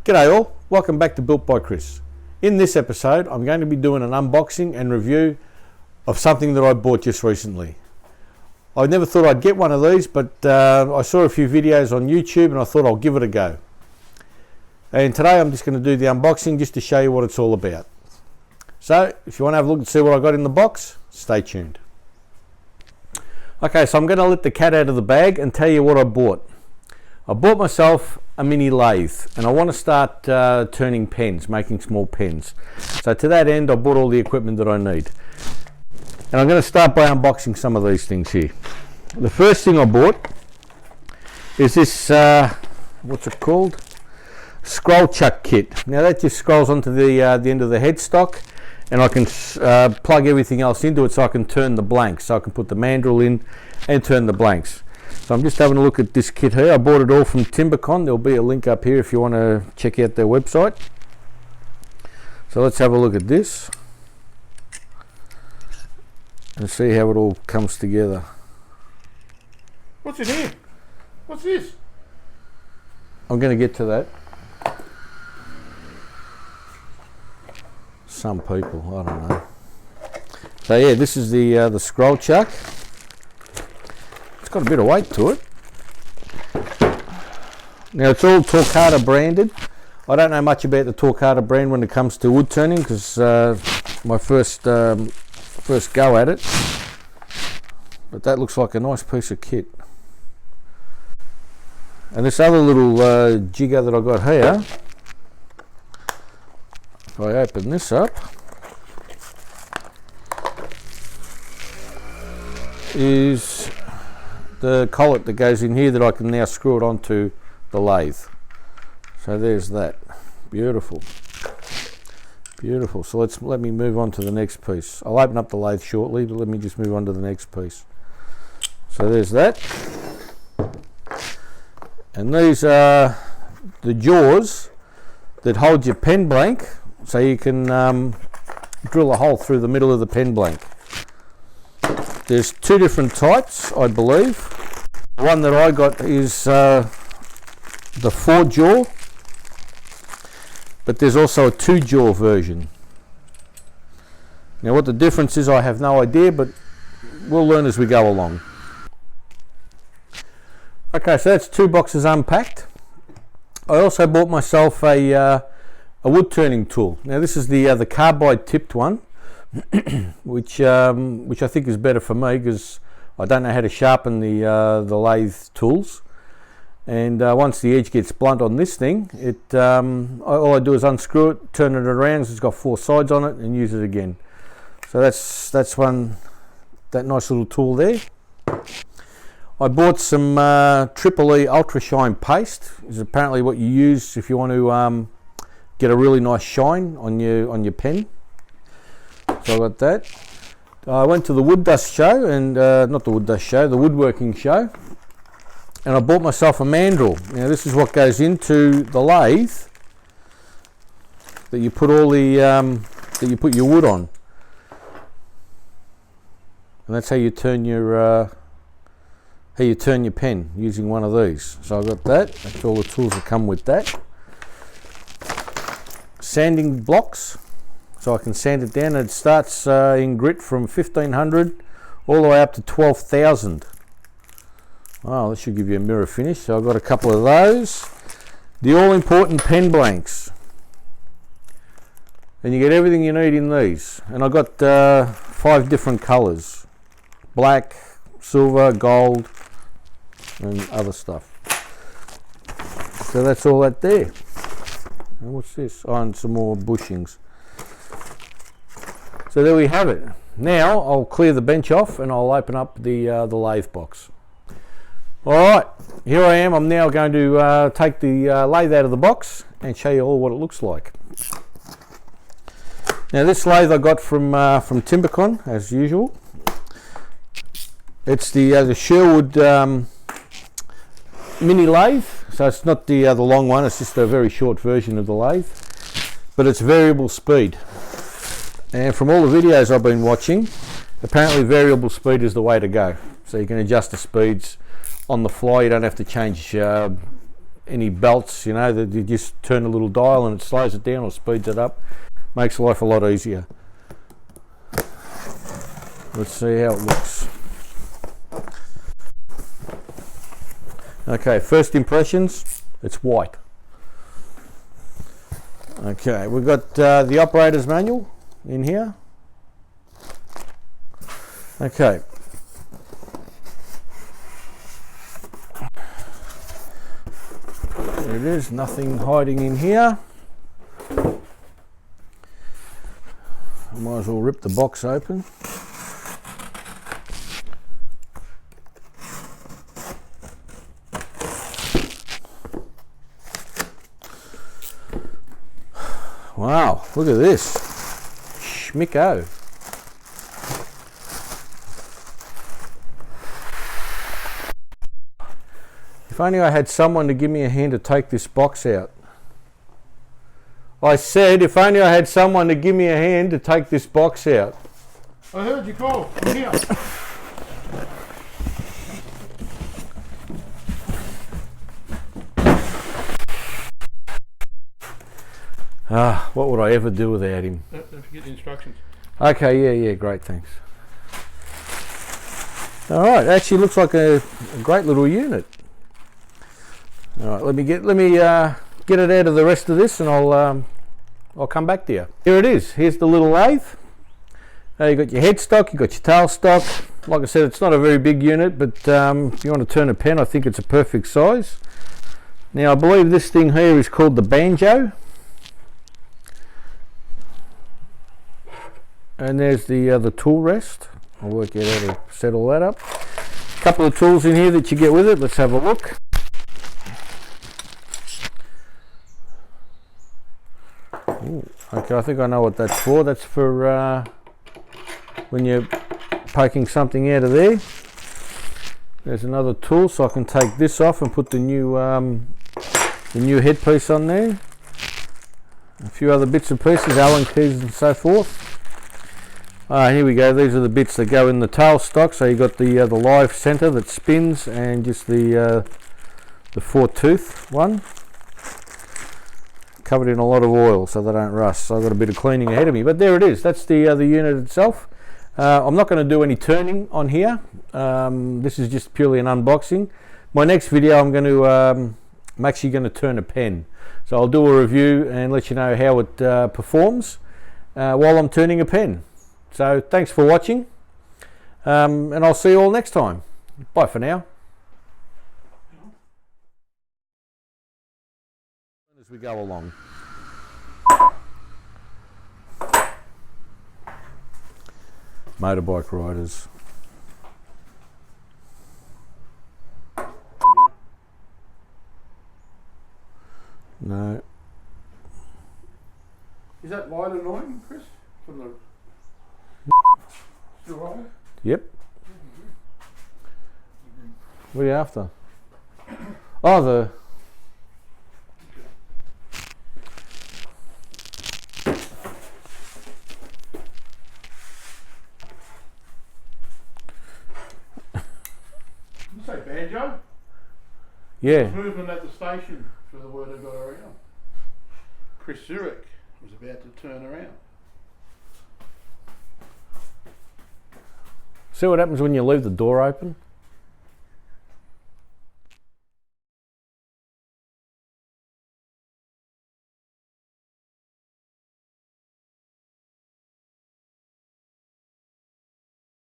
G'day all, welcome back to Built by Chris. In this episode I'm going to be doing an unboxing and review of something that I bought just recently. I never thought I'd get one of these, but I saw a few videos on YouTube and I thought I'll give it a go. And today I'm just going to do the unboxing just to show you what it's all about. So if you want to have a look and see what I got in the box, stay tuned. Okay, so I'm going to let the cat out of the bag and tell you what I bought. I bought myself a mini lathe and I want to start turning pens, making small pens. So to that end I bought all the equipment that I need. And I'm going to start by unboxing some of these things here. The first thing I bought is this, what's it called? Scroll chuck kit. Now that just scrolls onto the end of the headstock, and I can plug everything else into it so I can turn the blanks. So I can put the mandrel in and turn the blanks. So I'm just having a look at this kit here. I bought it all from Timbercon. There'll be a link up here if you want to check out their website. So let's have a look at this and see how it all comes together. What's in here? What's this? I'm going to get to that. Some people, I don't know. So yeah, this is the scroll chuck. It's got a bit of weight to it. Now it's all Torquata branded. I don't know much about the Torquata brand when it comes to wood turning because my first go at it. But that looks like a nice piece of kit. And this other little jigger that I got here, if I open this up, is the collet that goes in here that I can now screw it onto the lathe. So there's that. Beautiful. Beautiful. So let me move on to the next piece. I'll open up the lathe shortly, but let me just move on to the next piece. So there's that. And these are the jaws that hold your pen blank, so you can drill a hole through the middle of the pen blank. There's two different types, I believe. The one that I got is the 4-jaw, but there's also a 2-jaw version. Now what the difference is I have no idea, but we'll learn as we go along. Okay, so that's 2 boxes unpacked. I also bought myself a wood turning tool. Now this is the carbide tipped one, which I think is better for me because I don't know how to sharpen the lathe tools. And once the edge gets blunt on this thing, all I do is unscrew it, turn it around, so it's got 4 sides on it, and use it again. So that's that nice little tool there. I bought some Triple E Ultra Shine paste. Is apparently what you use if you want to get a really nice shine on your pen. So I got that. I went to the wood dust show, and not the wood dust show, the woodworking show, and I bought myself a mandrel. Now this is what goes into the lathe that you put all the that you put your wood on, and that's how you turn your pen using one of these. So I got that. That's all the tools that come with that. Sanding blocks, so I can sand it down. It starts in grit from 1500 all the way up to 12,000. Oh, this should give you a mirror finish. So I've got a couple of those. The all-important pen blanks, and you get everything you need in these. And I've got 5 different colours: black, silver, gold, and other stuff. So that's all that there. And what's this? Oh, and some more bushings. So there we have it. Now I'll clear the bench off and I'll open up the lathe box. Alright, here I am. I'm now going to take the lathe out of the box and show you all what it looks like. Now this lathe I got from Timbercon, as usual. It's the Sherwood Mini Lathe. So it's not the long one, it's just a very short version of the lathe, but it's variable speed. And from all the videos I've been watching, apparently variable speed is the way to go. So you can adjust the speeds on the fly. You don't have to change any belts, you know, that you just turn a little dial and it slows it down or speeds it up. Makes life a lot easier. Let's see how it looks. Okay, first impressions, it's white. Okay, we've got the operator's manual in here. Okay. There it is, nothing hiding in here. I might as well rip the box open. Wow, look at this. Schmicko. If only I had someone to give me a hand to take this box out. I said, if only I had someone to give me a hand to take this box out. I heard you call. I'm here. Ah, what would I ever do without him? Don't forget the instructions. Okay, yeah, great, thanks. All right, actually looks like a great little unit. All right, let me get it out of the rest of this, and I'll come back to you. Here it is. Here's the little lathe. You got your headstock, you got your tail stock. Like I said, it's not a very big unit, but if you want to turn a pen, I think it's a perfect size. Now, I believe this thing here is called the banjo. And there's the tool rest. I'll work out how to set all that up. A couple of tools in here that you get with it. Let's have a look. Ooh, okay, I think I know what that's for. That's for when you're poking something out of there. There's another tool, so I can take this off and put the new headpiece on there. A few other bits and pieces, Allen keys and so forth. Here we go. These are the bits that go in the tail stock. So you've got the live center that spins, and just the 4-tooth one, covered in a lot of oil so they don't rust. So I've got a bit of cleaning ahead of me. But there it is. That's the unit itself. I'm not going to do any turning on here. This is just purely an unboxing. My next video, I'm actually going to turn a pen. So I'll do a review and let you know how it performs while I'm turning a pen. So thanks for watching, and I'll see you all next time. Bye for now. As we go along. Motorbike riders. No. Is that light annoying, Chris? From the still right? Yep. What are you after? Oh, the... You say banjo? Yeah. There's movement at the station for the word I got around. Chris Zurich was about to turn around. See what happens when you leave the door open?